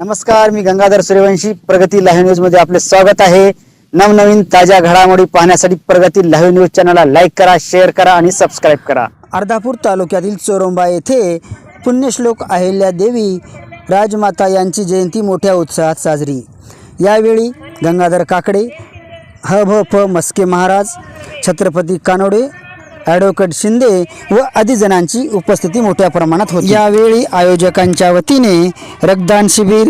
नमस्कार, मी गंगाधर सूर्यवंशी. प्रगती live news मध्ये आपले स्वागत आहे. नवनवीन ताज्या घडामोडी पाहण्यासाठी प्रगती लाईव्ह न्यूज चॅनलला लाईक करा, शेअर करा आणि सबस्क्राईब करा. अर्धापूर तालुक्यातील चोरंबा येथे पुण्यश्लोक अहिल्यादेवी राजमाता यांची जयंती मोठ्या उत्साहात साजरी. यावेळी गंगाधर काकडे, ह.भ.प. मस्के महाराज, छत्रपती कानोडे, ॲडव्होकेट शिंदे व आदी जणांची उपस्थिती मोठ्या प्रमाणात होती. यावेळी आयोजकांच्या वतीने रक्तदान शिबिर,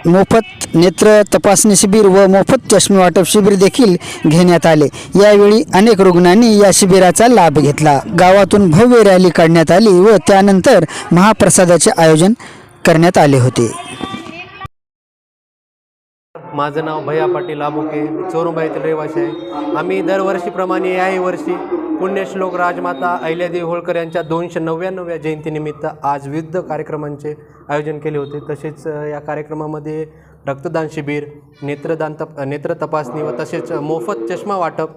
मोफत नेत्र तपासणी शिबिर व मोफत चष्मे वाटप शिबिर देखील घेण्यात आले. यावेळी अनेक रुग्णांनी या शिबिराचा लाभ घेतला. गावातून भव्य रॅली काढण्यात आली व त्यानंतर महाप्रसादाचे आयोजन करण्यात आले होते. माझं नाव भैया पाटील आबुके, चोरुंबा येथील रहिवासी आहे. आम्ही दरवर्षीप्रमाणे याही वर्षी पुण्यश्लोक राजमाता अहिल्यादेवी होळकर यांच्या 299व्या जयंतीनिमित्त आज विविध कार्यक्रमांचे आयोजन केले होते. तसेच या कार्यक्रमामध्ये रक्तदान शिबिर, नेत्र तपासणी व तसेच मोफत चष्मा वाटप,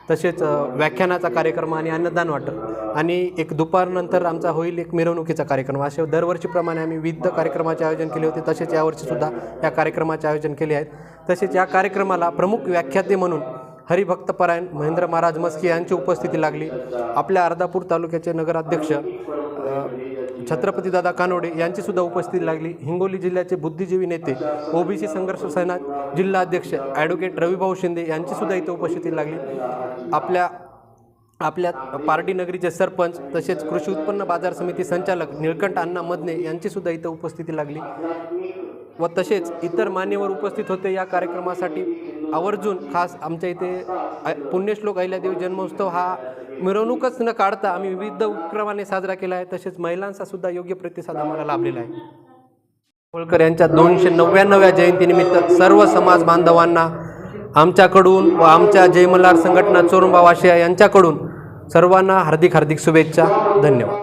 तसेच व्याख्यानाचा कार्यक्रम आणि अन्नदान वाटप आणि एक दुपारनंतर आमचा होईल एक मिरवणुकीचा कार्यक्रम. असे दरवर्षीप्रमाणे आम्ही विविध कार्यक्रमाचे आयोजन केले होते. तसेच यावर्षीसुद्धा या कार्यक्रमाचे आयोजन केले आहेत. तसेच या कार्यक्रमाला प्रमुख व्याख्याते म्हणून हरिभक्तपरायण महेंद्र महाराज मस्के यांची उपस्थिती लागली. आपल्या अर्धापूर तालुक्याचे नगराध्यक्ष छत्रपती दादा कानोडे यांचीसुद्धा उपस्थिती लागली. हिंगोली जिल्ह्याचे बुद्धिजीवी नेते, ओबीसी संघर्ष सेना जिल्हा अध्यक्ष ॲडव्होकेट रविभाऊ शिंदे यांचीसुद्धा इथं उपस्थिती लागली. आपल्या पारडी नगरीचे सरपंच तसेच कृषी उत्पन्न बाजार समिती संचालक निळकंठ अण्णा मदने यांचीसुद्धा इथं उपस्थिती लागली व तसेच इतर मान्यवर उपस्थित होते. या कार्यक्रमासाठी आवर्जून खास आमच्या इथे पुण्यश्लोक अहिल्यादेवी जन्मोत्सव हा मिरवणूकच न काढता आम्ही विविध उपक्रमाने साजरा केला आहे. तसेच महिलांचा सुद्धा योग्य प्रतिसाद आम्हाला लाभलेला आहे. होळकर यांच्या 299व्या जयंतीनिमित्त सर्व समाज बांधवांना आमच्याकडून व आमच्या जय मल्हार संघटना चोरुंबा वाशिया यांच्याकडून सर्वांना हार्दिक शुभेच्छा. धन्यवाद.